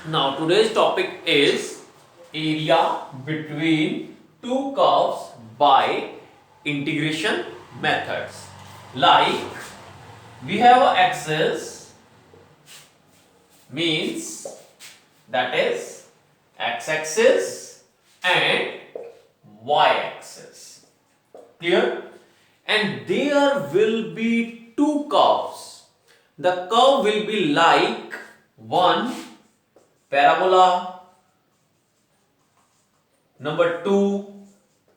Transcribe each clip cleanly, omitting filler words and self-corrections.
Now today's topic is area between two curves by integration methods. Like we have a axis means that is x-axis and y-axis. Clear? And there will be two curves. The curve will be like one parabola, number 2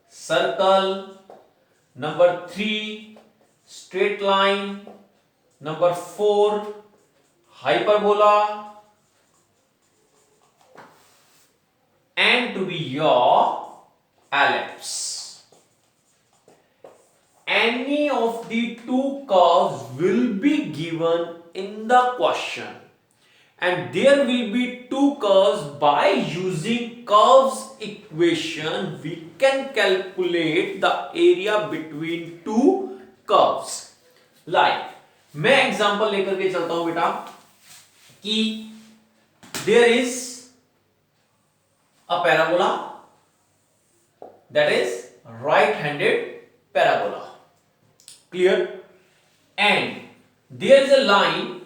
circle, number 3 straight line, number 4 hyperbola, and to be your ellipse. Any of the two curves will be given in the question, and there will be two curves. By using curves equation we can calculate the area between two curves. Like मैं example लेकर के चलता हूं बेटा कि there is a parabola, that is right handed parabola. Clear? And there is a line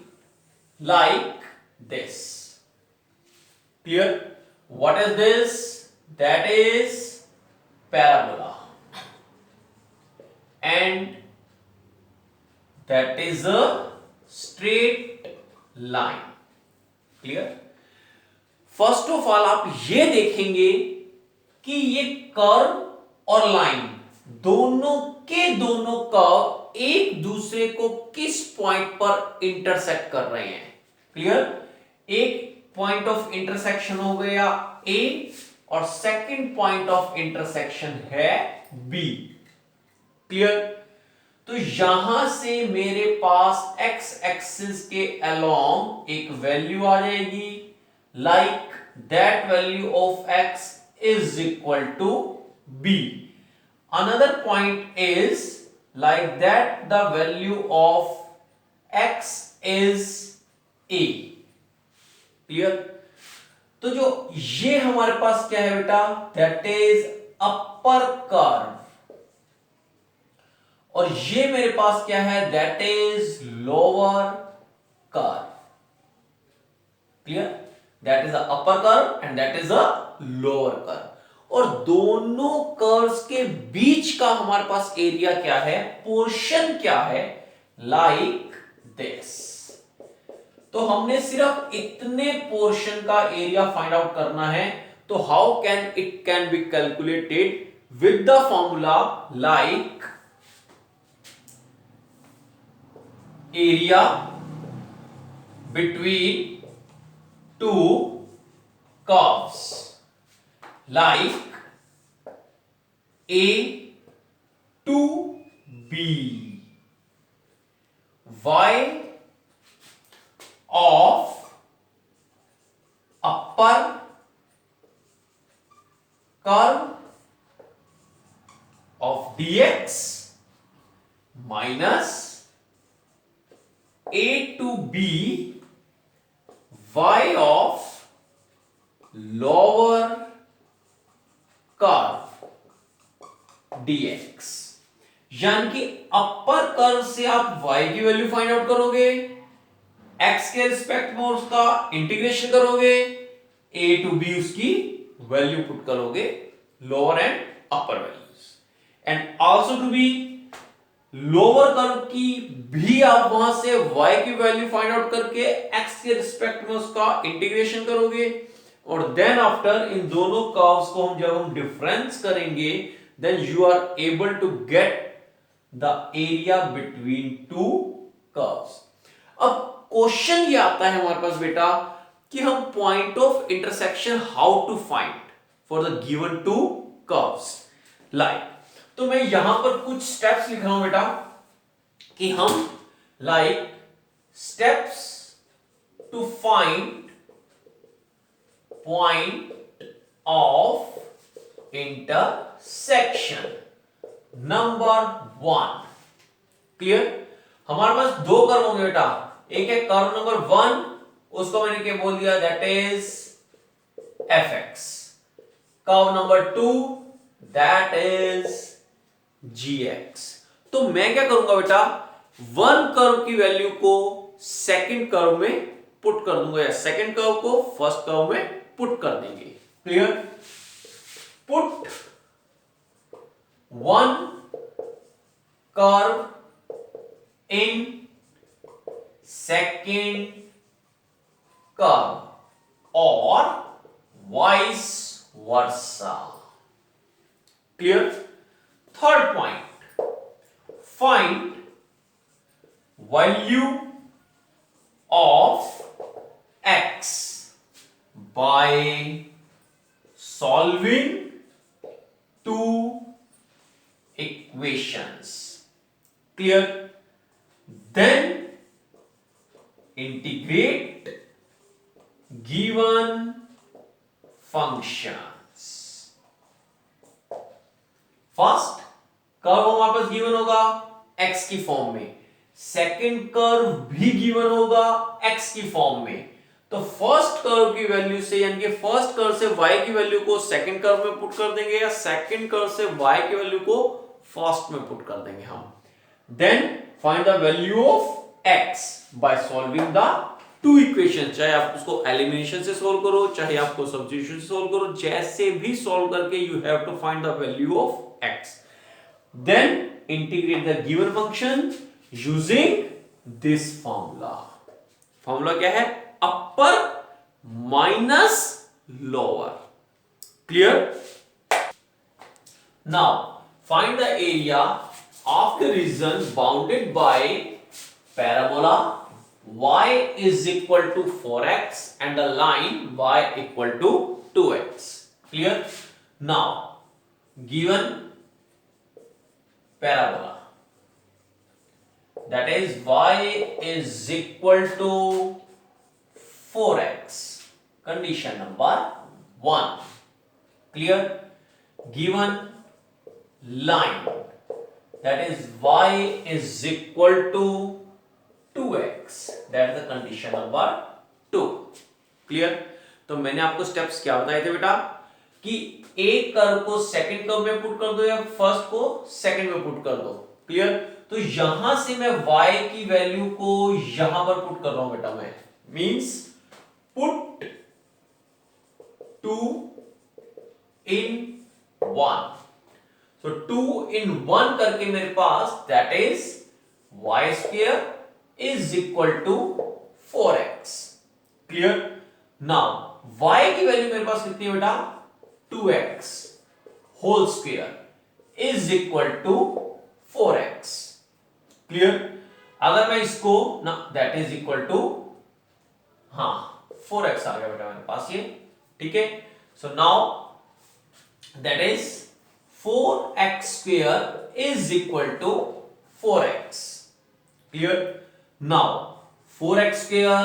like this. Clear? What is this? That is parabola, and that is a straight line. Clear? First of all आप ये देखेंगे कि ये curve और line दोनों के दोनों curve एक दूसरे को किस पॉइंट पर इंटरसेक्ट कर रहे हैं. क्लियर? एक पॉइंट ऑफ इंटरसेक्शन हो गया ए और सेकंड पॉइंट ऑफ इंटरसेक्शन है बी. क्लियर? तो यहां से मेरे पास एक्स एक्सिस के अलोंग एक वैल्यू आ जाएगी, like that value of x is equal to b. Another point is like that the value of x is a. Clear? तो जो ये हमारे पास क्या है बेटा, that is upper curve, और ये मेरे पास क्या है, that is lower curve. Clear? That is the upper curve and that is the lower curve. और दोनों कर्व्स के बीच का हमारे पास एरिया क्या है, पोर्शन क्या है, like this. तो हमने सिर्फ इतने पोर्शन का एरिया फाइंड आउट करना है. तो how can it can be calculated with the formula like area between two curves like A to B. Y of upper curve of dx minus A to B y of lower curve dx. यानी कि upper curve से आप y की value find out करोगे, x के respect में उसका integration करोगे, a टू b उसकी वैल्यू पुट करोगे, lower and upper values, and also to be lower curve की भी आप वहां से y की वैल्यू फाइंड आउट करके x के रिस्पेक्ट में उसका इंटीग्रेशन करोगे, और देन आफ्टर इन दोनों कर्व्स को जब हम डिफरेंस करेंगे then you are able to get the area between two curves. अब क्वेश्चन ये आता है हमारे पास बेटा कि हम point of intersection how to find for the given two curves. Like तो मैं यहां पर कुछ स्टेप्स लिख रहा हूं बेटा कि हम like steps to find point of intersection. Number 1. Clear? हमारे पास दो कर्व होंगे बेटा, एक है कर्व नंबर 1, उसको मैंने क्या बोल दिया, that is fx. Curve number 2 that is gx. तो मैं क्या करूंगा बेटा, वन कर्व की वैल्यू को सेकंड कर्व में पुट कर दूंगा या सेकंड कर्व को फर्स्ट कर्व में पुट कर देंगे. Clear? Put one curve in second curve और vice versa. Clear? Third point, find value of x by solving two equations. Clear? Then integrate given functions. First curve हमारे पास given होगा x की form में, second curve भी given होगा x की form में. तो फर्स्ट कर्व की वैल्यू से यानी कि फर्स्ट कर्व से y की वैल्यू को सेकंड कर्व में पुट कर देंगे या सेकंड कर्व से y की वैल्यू को फर्स्ट में पुट कर देंगे हम. Then find the value of x by solving the two equation. चाहे आप उसको एलिमिनेशन से सॉल्व करो, चाहे आपको सब्स्टिट्यूशन से सॉल्व करो, जैसे भी सॉल्व करके you have to find the value of x. Then integrate the given function using this formula. Formula क्या है? Upper minus lower. Clear? Now find the area of the region bounded by parabola y is equal to 4x and the line y equal to 2x. Clear? Now given parabola, that is y is equal to 4x, condition number 1. Clear? Given line, that is y is equal to 2x, that is the condition number 2. Clear? तो मैंने आपको steps क्या बताए थे बेटा कि एक curve को सेकंड कर्व में पुट कर दो या फर्स्ट को सेकंड में पुट कर दो. क्लियर? तो यहां से मैं y की वैल्यू को यहां पर पुट कर रहा हूं बेटा. मैं means put 2 in 1. So 2 in 1 करके मेरे पास that is y square is equal to 4x. Clear? Now y की वैल्यू मेरे पास कितनी है बेटा? 2x whole square is equal to 4x. Clear? अगर मैं इसको ना that is equal to 4x आ गया बेटा मेरे पास ये. ठीक है? So now that is 4x square is equal to 4x. Clear? Now 4x square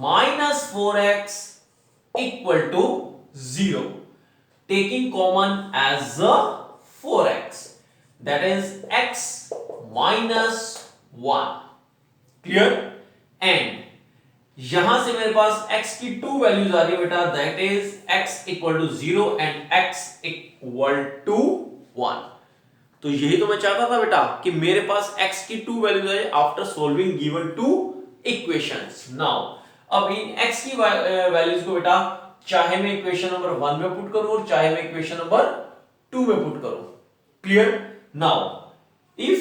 minus 4x equal to 0. Taking common as a 4x, that is x minus 1. Clear? And यहां से मेरे पास x की 2 वैल्यूज आ रही है बेटा, that is x equal to 0 and x equal to 1. तो यही तो मैं चाहता था बेटा कि मेरे पास x की 2 वैल्यूज आए after solving given 2 equations. Now अब इन x की वैल्यूज को बेटा चाहे मैं इक्वेशन नंबर 1 में पुट करूं और चाहे मैं इक्वेशन नंबर 2 में पुट करूं. Clear? Now if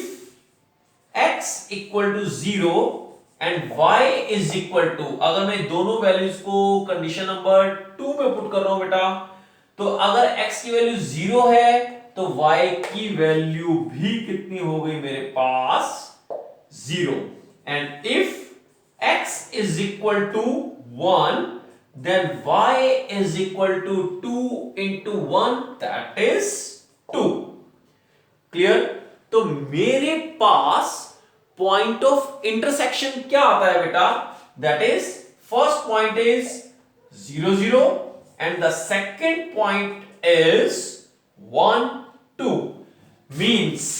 x equal to 0 and y is equal to, अगर मैं दोनों वैल्यूज को कंडीशन नंबर 2 में पुट कर रहा हूं बेटा, तो अगर x की वैल्यू 0 है तो y की वैल्यू भी कितनी हो गई मेरे पास? 0. And if x is equal to 1 then y is equal to 2 into 1, that is 2. Clear? तो मेरे पास पॉइंट ऑफ इंटरसेक्शन क्या आता है बेटा? That is first point is 0 0 and the second point is 1 2. Means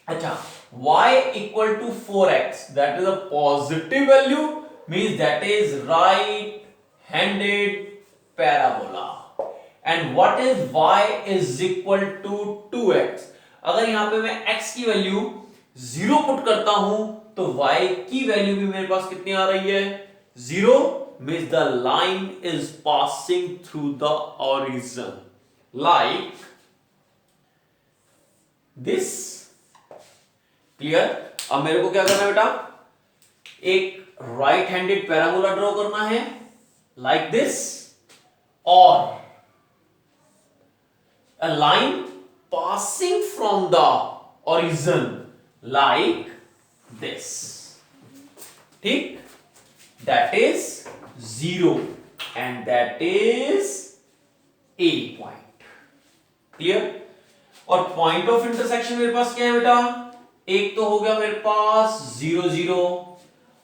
अच्छा y equal to 4x, that is a positive value, means that is right handed parabola and what is y is equal to 2x। अगर यहां पे मैं x की value 0 put करता हूं तो y की वैल्यू भी मेरे पास कितनी आ रही है 0, means the line is passing through the origin like this. Clear. अब मेरे को क्या करना है बेटा, एक राइट हैंडेड पैराबोला ड्रॉ करना है लाइक दिस और a line passing from the origin like this, ठीक, that is 0 and that is a point। Clear. और पॉइंट ऑफ इंटरसेक्शन मेरे पास क्या है बेटा, एक तो हो गया मेरे पास 0 0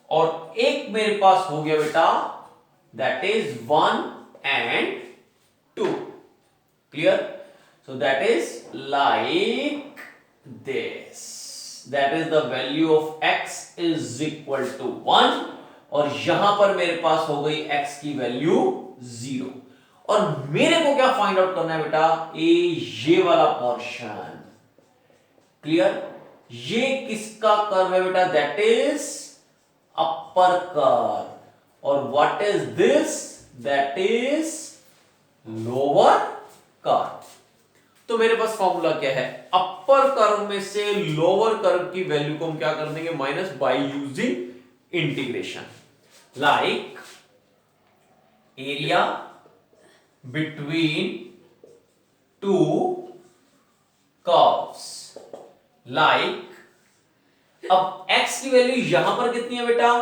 और एक मेरे पास हो गया बेटा that is 1 and 2। Clear. So that is like this, that is the value of x is equal to 1 और यहां पर मेरे पास हो गई x की वैल्यू 0 और मेरे को क्या फाइंड आउट करना है बेटा, ये वाला पोर्शन। क्लियर। ये किसका कर्व है बेटा, दैट इज अपर कर्व और what is this, that is lower curve. तो मेरे पास फॉर्मूला क्या है, अपर कर्व में से लोअर कर्व की वैल्यू को हम क्या कर देंगे minus by using integration like area between two curves like. अब x की वैल्यू यहां पर कितनी है बेटा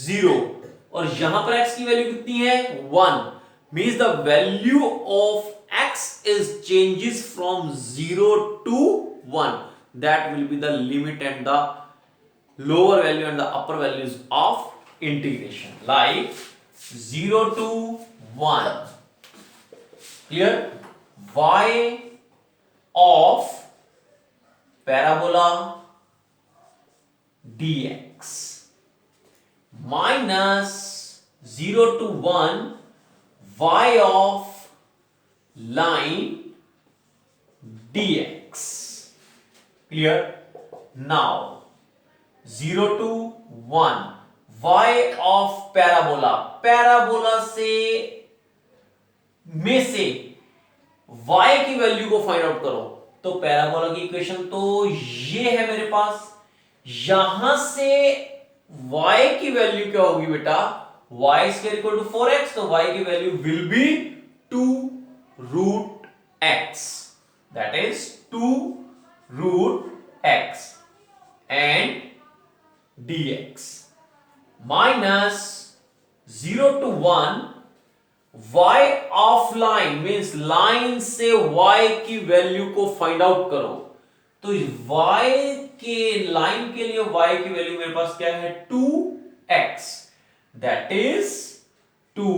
0 और यहां पर x की वैल्यू कितनी है 1, means the value of x is changes from 0 to 1, that will be the limit and the lower value and the upper values of integration like 0 to 1। clear। y of parabola dx minus 0 to 1 y of line dx। clear। now 0 to 1 y of parabola, parabola से में से y की value को find out करो तो parabola की equation तो ये है मेरे पास, यहां से y की वैल्यू क्या होगी बेटा, y square equal to 4x, तो y की value will be 2 root x, that is 2 root x and dx minus 0 to 1 y of line means line से y की वैल्यू को फाइंड आउट करो तो y के लाइन के लिए y की वैल्यू मेरे पास क्या है 2x, that is 2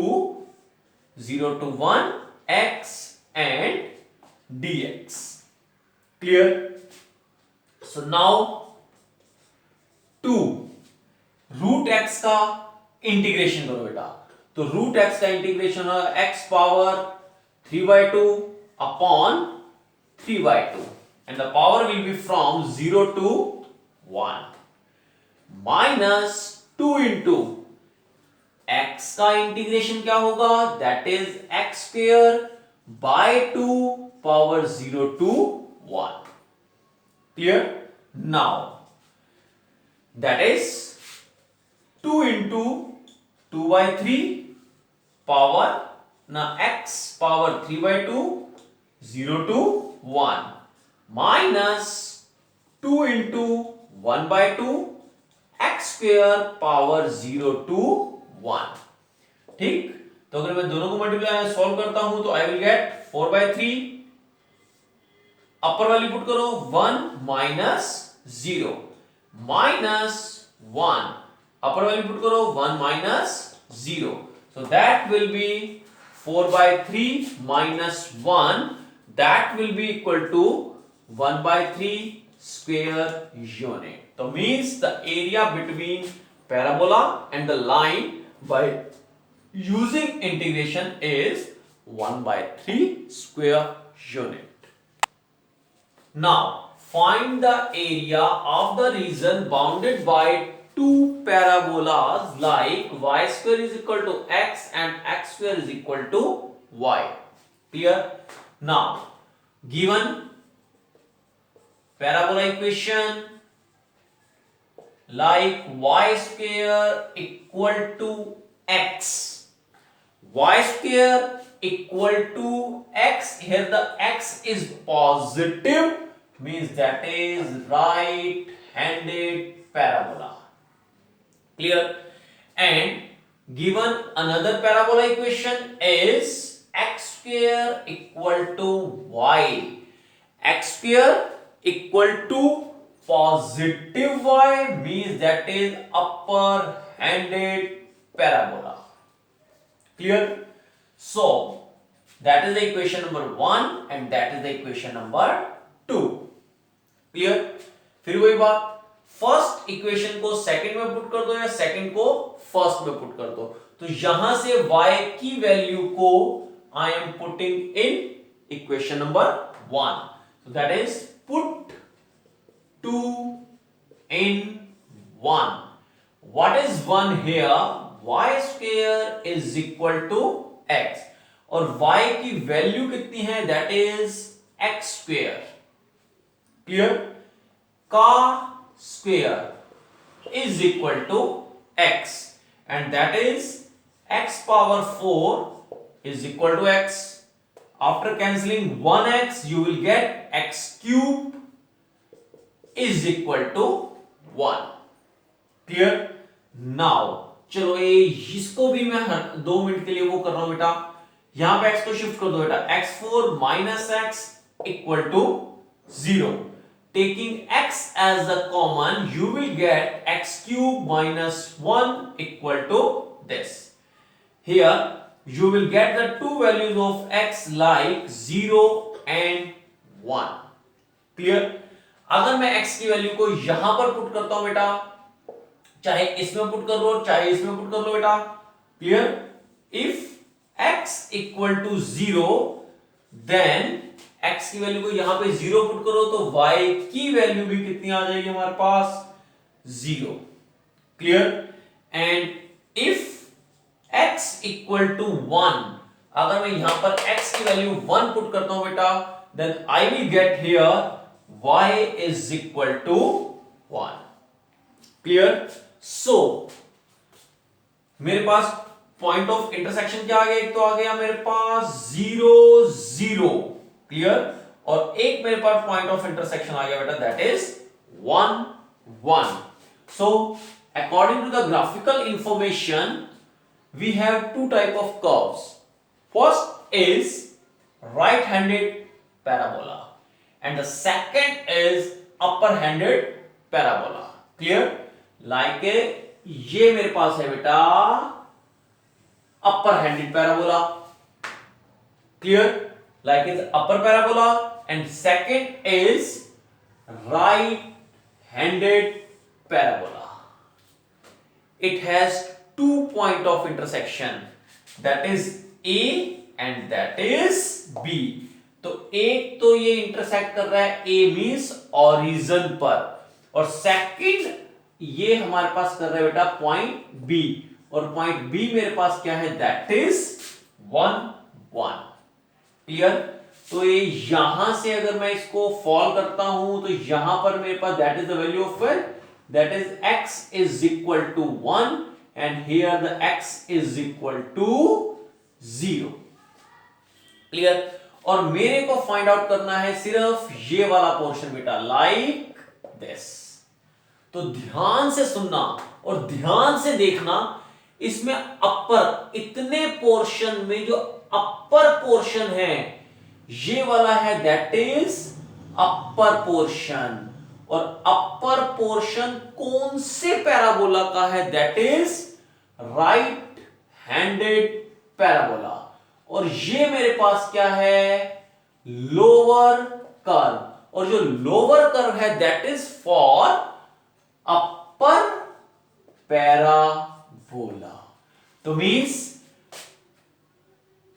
0 to 1 x and dx। clear। so now 2 root x का इंटीग्रेशन करो बेटा, तो रूट x का इंटीग्रेशन है x power 3/2 upon 3/2 and the power will be from 0 to 1 minus 2 into x का इंटीग्रेशन क्या होगा, that is x square by 2 power 0 to 1। Clear. Now that is 2 into 2/3 power ना x power 3/2 0 to 1 minus 2 into 1/2 x square power 0 to 1। ठीक। तो अगर मैं दोनों को मल्टीप्लाई सॉल्व करता हूं तो आई will gate 4/3, upper value put करो 1 माइनस 0 माइनस 1, अपर वैल्यू पुट करो 1 minus 0, so that will be 4/3 minus 1, that will be equal to 1/3 square unit। तो means the area between parabola and the line by using integration is 1/3 square unit. Now find the area of the region bounded by two parabolas like y square is equal to x and x square is equal to y. Clear? Now given parabola equation like y square equal to x, y square equal to x, here the x is positive, means that is right handed parabola. Clear? And given another parabola equation is x square equal to y, x square equal to positive y, means that is upper handed parabola. Clear? So that is the equation number 1 and that is the equation number 2. Clear? फिर वही बात, first equation को second में put कर दो या second को first में पुट कर दो, तो यहां से y की वैल्यू को I am putting in equation number 1, so that is put 2 in 1. What is 1 here? Y square is equal to x और y की वैल्यू कितनी है? That is x square. Clear? Ka square is equal to x and that is x power 4 is equal to x. After cancelling 1x you will get x cube is equal to 1. Clear? Now चलो ये इसको भी मैं 2 minute के लिए वो कर रहा हूं बेटा, यहां पे x को शिफ्ट कर दो बेटा, x4 minus x equal to 0. Taking x as a common, you will get x cube minus 1 equal to this. Here you will get the two values of x like 0 and 1. Clear? अगर मैं x की value को यहां पर put करता हूं बेटा, चाहे इसमें पुट कर लो चाहे इसमें पुट कर लो बेटा, clear? If x equal to 0 then x की वैल्यू को यहां पे 0 पुट करो तो y की वैल्यू भी कितनी आ जाएगी हमारे पास? 0. Clear? And if x equal to 1, अगर मैं यहां पर x की वैल्यू 1 पुट करता हूं बेटा, then I will get here y is equal to 1. Clear? So मेरे पास पॉइंट ऑफ इंटरसेक्शन क्या आ गया? एक तो आ गया मेरे पास 0 0. क्लियर? और एक मेरे पास पॉइंट ऑफ इंटरसेक्शन आ गया बेटा, that is 1 1. So according to the graphical information we have two type of curves. First is right handed parabola and the second is upper handed parabola. Clear? Like ये मेरे पास है बेटा upper handed parabola. Clear? Like is upper parabola and second is right handed parabola. It has 2 points of intersection, that is A and that is B. तो एक तो ये intersect कर रहा है A means origin पर, और सेकंड ये हमारे पास कर रहा है बेटा पॉइंट B, और पॉइंट B मेरे पास क्या है? that is 1 1. क्लियर? तो ये यहां से अगर मैं इसको फॉल करता हूं तो यहां पर मेरे पास that is the value of that is x is equal to 1 and here the x is equal to 0. Clear? और मेरे को फाइंड आउट करना है सिर्फ ये वाला पोर्शन बेटा, लाइक दिस. तो ध्यान से सुनना और ध्यान से देखना, इसमें अपर इतने पोर्शन में जो अपर पोर्शन है ये वाला है, दैट इज अपर पोर्शन. और अपर पोर्शन कौन से पैराबोला का है? That is right handed parabola. और ये मेरे पास क्या है? Lower curve. और जो लोअर कर्व है that is for upper parabola. तो means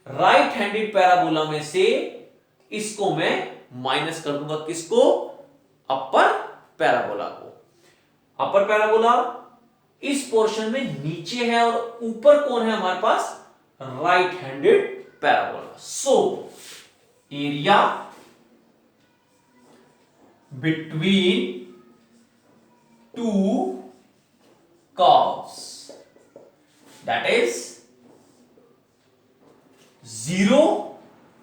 right hand handed parabola में से इसको मैं माइनस कर दूंगा, किसको? अपर पैराबोला को। अपर पैराबोला इस पोर्शन में नीचे है और ऊपर कौन है हमारे पास? Right handed parabola. So area between two curves, that is 0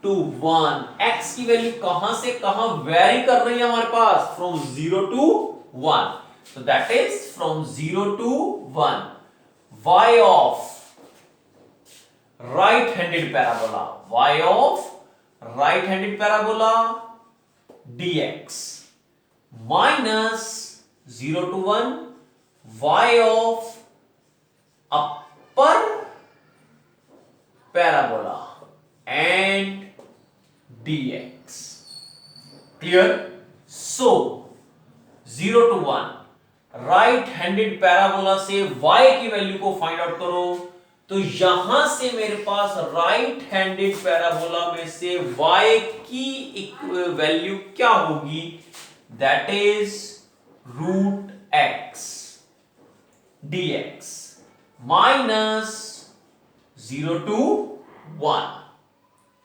to 1। x की वैल्यू कहां से कहां वेरी कर रही है हमारे पास? From 0 to 1। So that is from 0 to 1 y of right handed parabola, y of right handed parabola dx minus 0 to 1 y of upper parabola and dx। clear? So 0 to 1 right handed parabola से y की value को find out करो, तो यहां से मेरे पास right handed parabola में से y की वैल्यू क्या होगी? That is root x dx minus 0 to 1।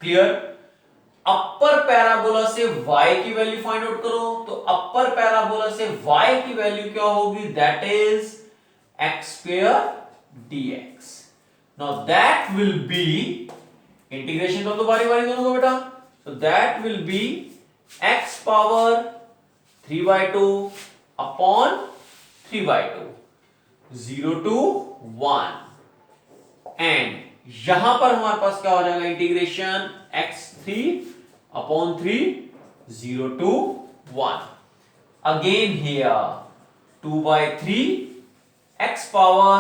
Clear? Upper parabola से y की वैल्यू फाइंड आउट करो, तो अपर पैराबोला से y की वैल्यू क्या होगी? That is x square dx। Now that will be, integration कर दो बारी बारी दोनों को बेटा, so that will be x power 3/2 upon 3/2 0 to 1 and यहां पर हमारे पास क्या हो जाएगा? Integration x3 upon 3 0 to 1 again here 2/3 x power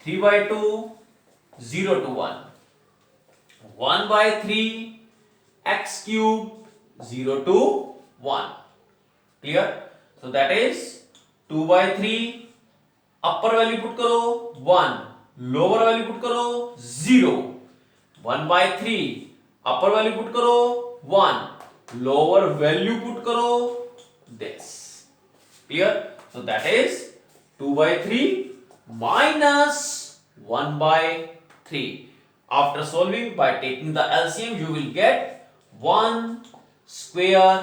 3/2 0 to 1 1/3 x cube 0 to 1। clear? so that is 2/3 upper value put करो 1, लोअर वैल्यू पुट करो 0, 1/3 अपर value put करो 1, lower value put करो this। clear? so that is 2/3 minus 1/3। after solving by taking the LCM you will get 1 square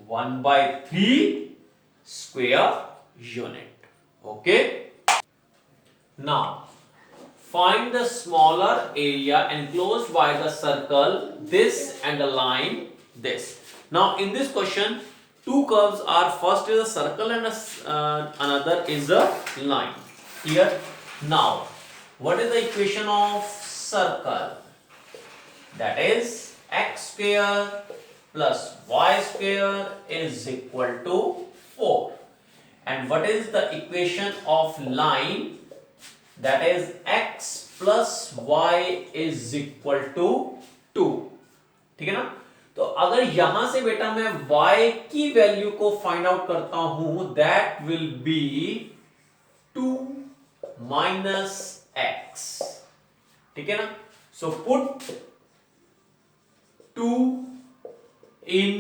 1/3 square unit। okay, now find the smaller area enclosed by the circle this and the line this। now in this question two curves are, first is a circle and another is a line। here now what is the equation of circle? that is x square plus y square is equal to 4। and what is the equation of line? that is x plus y is equal to 2। ठीक है ना? तो अगर यहां से बेटा मैं y की वैल्यू को फाइंड आउट करता हूं, that will B 2 minus x। ठीक है ना? So put 2 in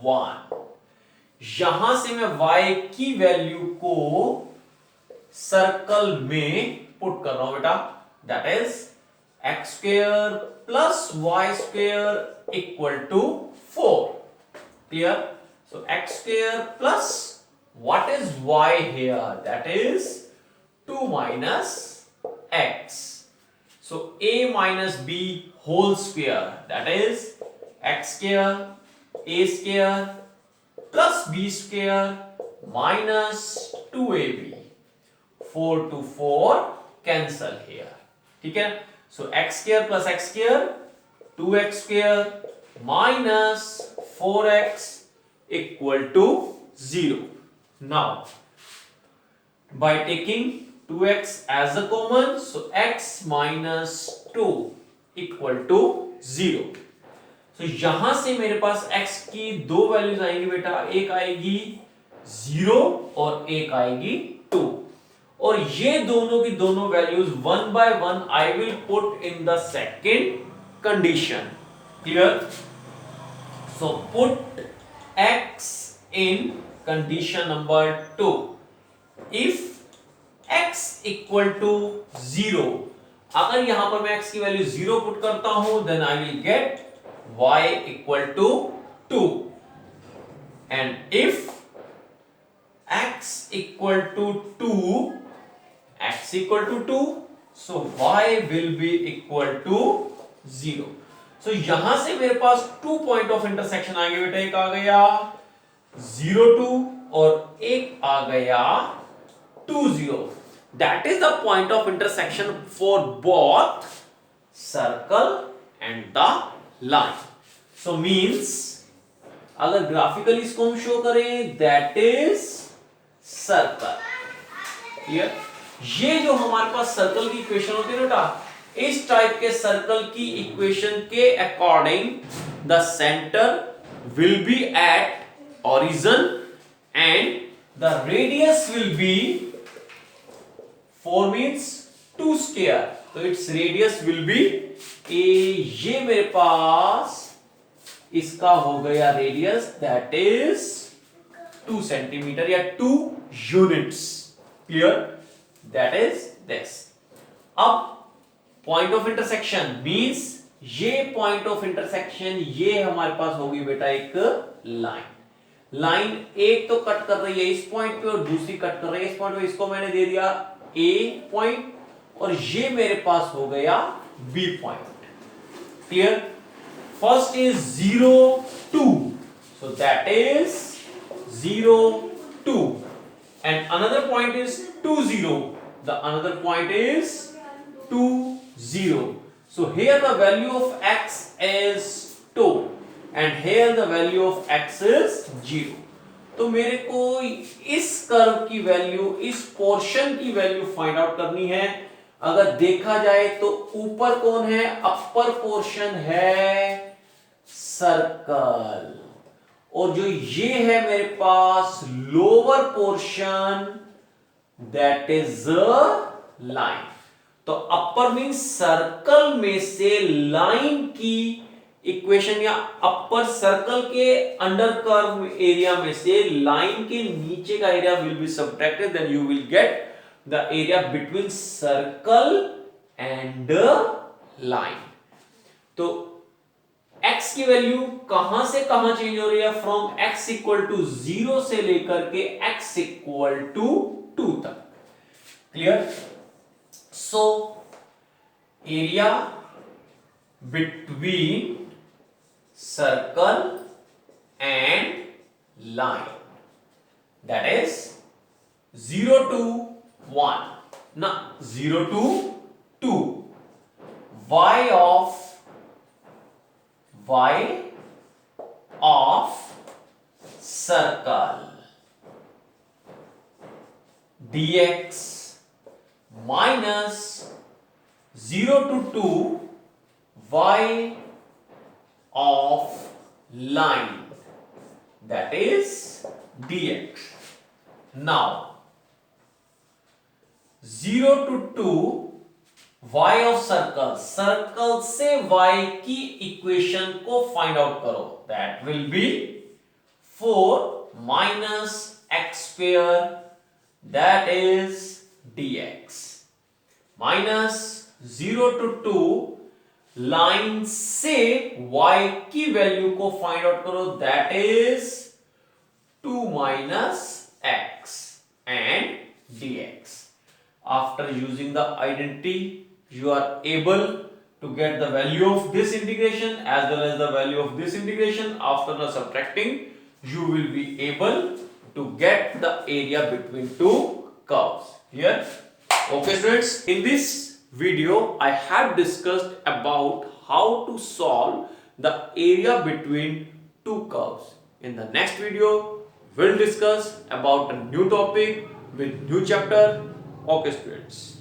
1। यहां से मैं y की वैल्यू को सर्कल में पुट कर रहा हूं बेटा, that is x square plus y square equal to 4। Clear? So x square plus what is y here? That is 2 minus x। So a minus b whole square that is x square a square plus b square minus 2ab। 4 to 4 cancel here। ठीक है? so x square plus x square 2x square minus 4x equal to 0। now by taking 2x as a common, so x minus 2 equal to 0। so यहां से मेरे पास x की दो values आएंगी बेटा, एक आएगी 0 और एक आएगी 2। और ये दोनों की दोनों values 1 by 1 I will put in the second condition. Clear? So put x in condition number 2. If x equal to 0, अगर यहां पर मैं x की वैल्यू 0 पुट करता हूं, then I will get y equal to 2. And if x equal to 2, so y will be equal to 0. So यहां से मेरे पास 2 पॉइंट ऑफ इंटरसेक्शन आएंगे बेटा, एक आ गया 0 2 और एक आ गया 2 0. That is the point of intersection for both circle and the line. So means अगर ग्राफिकली इसको हम शो करें, that is सर्कल. क्लियर? ये जो हमारे पास सर्कल की इक्वेशन होती है बेटा, इस टाइप के सर्कल की इक्वेशन के according the centre will be at origin and the radius will be 4 means 2 square, तो इट्स रेडियस विल बी ए. ये मेरे पास इसका हो गया रेडियस, दैट इज 2 सेंटीमीटर या 2 units. Clear? That is this. अब पॉइंट ऑफ इंटरसेक्शन मींस ये point of intersection, ये हमारे पास होगी बेटा एक लाइन. लाइन एक तो कट कर रही है इस पॉइंट पे और दूसरी कट कर रही है इस पॉइंट पे. इसको मैंने दे दिया ए पॉइंट और ये मेरे पास हो गया B point. Clear? First is 0 2, so that is 0 2, and another point is 2 0. The another point is 2 0. So here the value of x is 2 and here the value of x is 0. तो मेरे को इस कर्व की value, इस portion की value find out करनी है. अगर देखा जाए तो ऊपर कौन है? अपर पोर्शन है सर्कल, और जो ये है मेरे पास lower portion, that is line. तो अपर मींस सर्कल में से लाइन की इक्वेशन, या अपर सर्कल के अंडर कर्व एरिया में से लाइन के नीचे का area will be subtracted, then you will get the area between circle and line. तो x की वैल्यू कहां से कहां चेंज हो रही है? फ्रॉम x इक्वल टू 0 से लेकर के x इक्वल टू 2 तक. Clear? So area between circle and line, that is 0 to 1, na 0 to 2, y of circle dx minus 0 to 2 y of line, that is dx. Now 0 to 2 y of circle, circle से y की equation को find out करो, that will be 4 minus x square, that is dx, minus 0 to 2 line से y की value को find out करो, that is 2 minus x and dx. After using the identity, you are able to get the value of this integration as well as the value of this integration. After the subtracting, you will be able to get the area between two curves. Here, okay students, in this video I have discussed about how to solve the area between two curves. In the next video we'll discuss about a new topic with new chapter. Okay students.